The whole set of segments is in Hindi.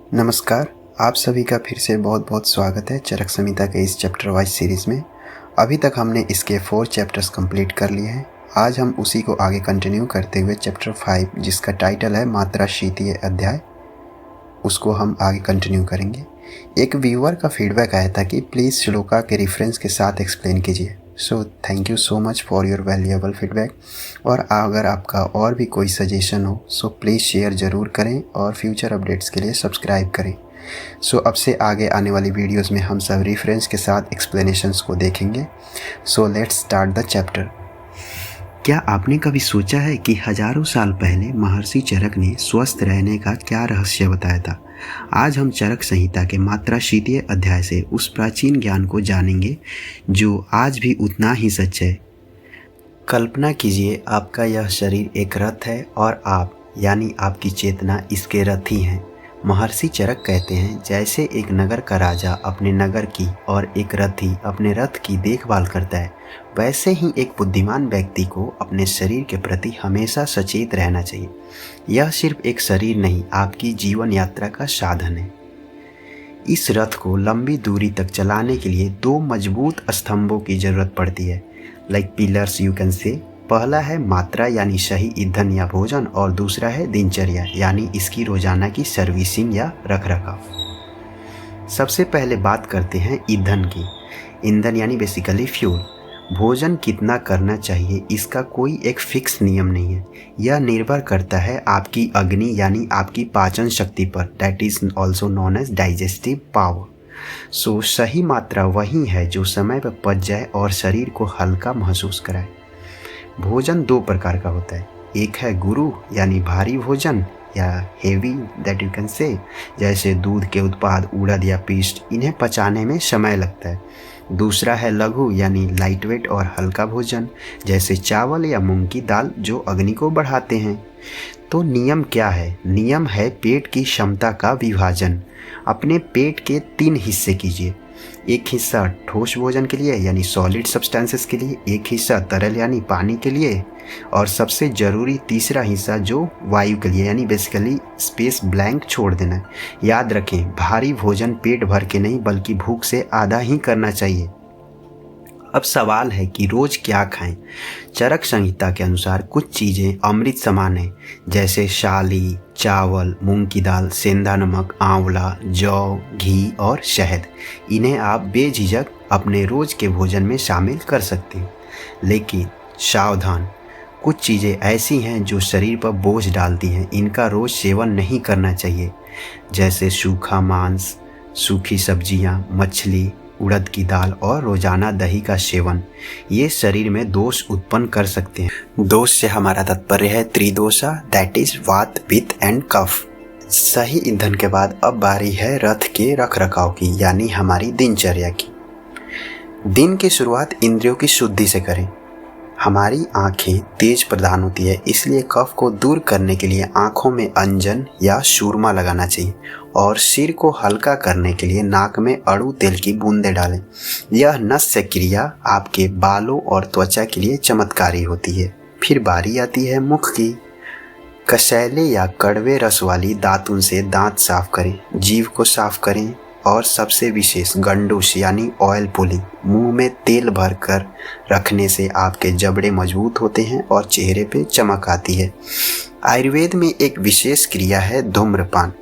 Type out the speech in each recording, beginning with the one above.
नमस्कार। आप सभी का फिर से बहुत बहुत स्वागत है चरक संहिता के इस चैप्टर वाइज सीरीज़ में। अभी तक हमने इसके 4 चैप्टर्स कंप्लीट कर लिए हैं। आज हम उसी को आगे कंटिन्यू करते हुए चैप्टर 5 जिसका टाइटल है मात्रा शीतीय अध्याय, उसको हम आगे कंटिन्यू करेंगे। एक व्यूअर का फीडबैक आया था कि प्लीज़ श्लोका के रेफरेंस के साथ एक्सप्लेन कीजिए। So thank you so much for your valuable feedback. और अगर आपका और भी कोई सजेशन हो सो प्लीज़ शेयर ज़रूर करें और फ्यूचर अपडेट्स के लिए सब्सक्राइब करें। सो अब से आगे आने वाली वीडियोस में हम सब रेफरेंस के साथ एक्सप्लेनेशंस को देखेंगे। So let's start the chapter. क्या आपने कभी सोचा है कि हजारों साल पहले महर्षि चरक ने स्वस्थ रहने का क्या रहस्य बताया था? आज हम चरक संहिता के मात्रा शीतीय अध्याय से उस प्राचीन ज्ञान को जानेंगे जो आज भी उतना ही सच है। कल्पना कीजिए, आपका यह शरीर एक रथ है और आप यानी आपकी चेतना इसके रथ ही हैं। महर्षि चरक कहते हैं, जैसे एक नगर का राजा अपने नगर की और एक रथी अपने रथ की देखभाल करता है, वैसे ही एक बुद्धिमान व्यक्ति को अपने शरीर के प्रति हमेशा सचेत रहना चाहिए। यह सिर्फ एक शरीर नहीं, आपकी जीवन यात्रा का साधन है। इस रथ को लंबी दूरी तक चलाने के लिए 2 मजबूत स्तंभों की जरूरत पड़ती है, like pillars you can say. पहला है मात्रा यानी सही ईंधन या भोजन, और दूसरा है दिनचर्या यानी इसकी रोजाना की सर्विसिंग या रखरखाव। सबसे पहले बात करते हैं ईंधन की। ईंधन यानी बेसिकली फ्यूल। भोजन कितना करना चाहिए इसका कोई एक फिक्स नियम नहीं है। यह निर्भर करता है आपकी अग्नि यानी आपकी पाचन शक्ति पर, that is also known as digestive power. So सही मात्रा वही है जो समय पर पच जाए और शरीर को हल्का महसूस कराए। भोजन 2 प्रकार का होता है। एक है गुरु यानी भारी भोजन या heavy that you can say, जैसे दूध के उत्पाद, उड़द या पीस्ट, इन्हें पचाने में समय लगता है। दूसरा है लघु यानी लाइट वेट और हल्का भोजन, जैसे चावल या मूंग की दाल, जो अग्नि को बढ़ाते हैं। तो नियम क्या है? नियम है पेट की क्षमता का विभाजन। अपने पेट के 3 हिस्से कीजिए। एक हिस्सा ठोस भोजन के लिए यानी सॉलिड सब्सटेंसेस के लिए, एक हिस्सा तरल यानी पानी के लिए, और सबसे ज़रूरी तीसरा हिस्सा जो वायु के लिए यानी बेसिकली स्पेस ब्लैंक छोड़ देना है। याद रखें, भारी भोजन पेट भर के नहीं बल्कि भूख से आधा ही करना चाहिए। अब सवाल है कि रोज क्या खाएं? चरक संहिता के अनुसार कुछ चीज़ें अमृत समान हैं, जैसे शाली, चावल, मूंग की दाल, सेंधा नमक, आंवला, जौ, घी और शहद। इन्हें आप बेझिझक अपने रोज के भोजन में शामिल कर सकते हैं। लेकिन सावधान, कुछ चीज़ें ऐसी हैं जो शरीर पर बोझ डालती हैं, इनका रोज सेवन नहीं करना चाहिए, जैसे सूखा मांस, सूखी सब्जियां, मछली, उड़द की दाल और रोजाना दही का सेवन। ये शरीर में दोष उत्पन्न कर सकते हैं। दोष से हमारा तात्पर्य है त्रिदोषा, दैट इज वात, पित्त एंड कफ। सही ईंधन के बाद अब बारी है रथ के रखरखाव की यानी हमारी दिनचर्या की। दिन की शुरुआत इंद्रियों की शुद्धि से करें। हमारी आंखें तेज प्रदान होती है, इसलिए कफ को दूर करने के लिए आंखों में अंजन या सूरमा लगाना चाहिए, और सिर को हल्का करने के लिए नाक में अड़ू तेल की बूंदें डालें। यह नस्य क्रिया आपके बालों और त्वचा के लिए चमत्कारी होती है। फिर बारी आती है मुख की। कसैले या कड़वे रस वाली दातुन से दांत साफ करें, जीभ को साफ करें, और सबसे विशेष गंडूस यानी ऑयल पुलिंग। मुंह में तेल भरकर रखने से आपके जबड़े मजबूत होते हैं और चेहरे पे चमक आती है। आयुर्वेद में एक विशेष क्रिया है धूम्रपान।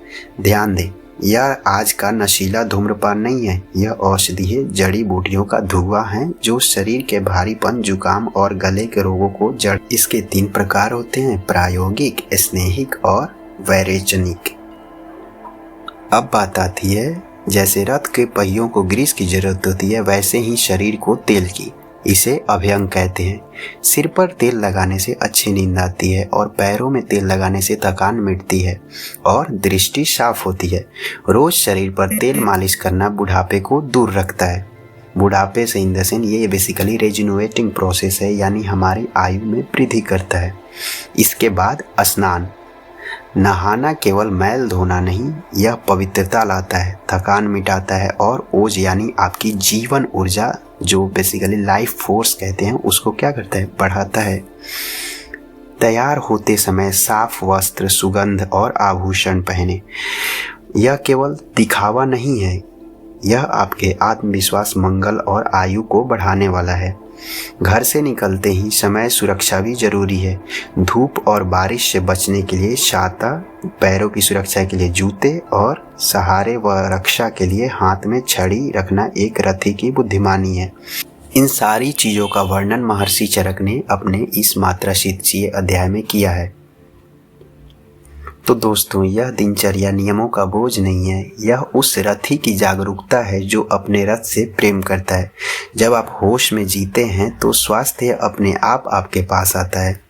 ध्यान दें, यह आज का नशीला धूम्रपान नहीं है, यह औषधीय जड़ी बूटियों का धुआं है जो शरीर के भारीपन, जुकाम और गले के रोगों को जड़। इसके 3 प्रकार होते हैं, प्रायोगिक, स्नेहिक और वैरेचनिक। अब बात आती है, जैसे रथ के पहियों को ग्रीस की जरूरत होती है, वैसे ही शरीर को तेल की। इसे अभ्यंग कहते हैं। सिर पर तेल लगाने से अच्छी नींद आती है और पैरों में तेल लगाने से थकान मिटती है और दृष्टि साफ होती है। रोज शरीर पर तेल मालिश करना बुढ़ापे को दूर रखता है। बुढ़ापे से इन द सेंस ये बेसिकली रेजिनुएटिंग प्रोसेस है, यानी हमारी आयु में वृद्धि करता है। इसके बाद स्नान। नहाना केवल मैल धोना नहीं, यह पवित्रता लाता है, थकान मिटाता है और ओज यानी आपकी जीवन ऊर्जा, जो बेसिकली लाइफ फोर्स कहते हैं, उसको क्या करता है? बढ़ाता है। तैयार होते समय साफ वस्त्र, सुगंध और आभूषण पहने। यह केवल दिखावा नहीं है, यह आपके आत्मविश्वास, मंगल और आयु को बढ़ाने वाला है। घर से निकलते ही समय सुरक्षा भी जरूरी है। धूप और बारिश से बचने के लिए छाता, पैरों की सुरक्षा के लिए जूते और सहारे व रक्षा के लिए हाथ में छड़ी रखना एक रथी की बुद्धिमानी है। इन सारी चीज़ों का वर्णन महर्षि चरक ने अपने इस मात्रा शीर्षीय अध्याय में किया है। तो दोस्तों, यह दिनचर्या नियमों का बोझ नहीं है, यह उस रथी की जागरूकता है जो अपने रथ से प्रेम करता है। जब आप होश में जीते हैं तो स्वास्थ्य अपने आप आपके पास आता है।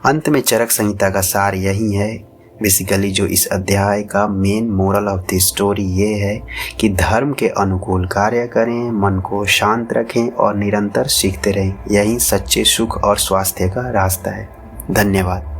अंत में चरक संहिता का सार यही है। बेसिकली जो इस अध्याय का main moral of the story ये है कि धर्म के अनुकूल कार्य करें, मन को शांत रखें और निरंतर सीखते रहें। यही सच्चे सुख और स्वास्थ्य का रास्ता है। धन्यवाद।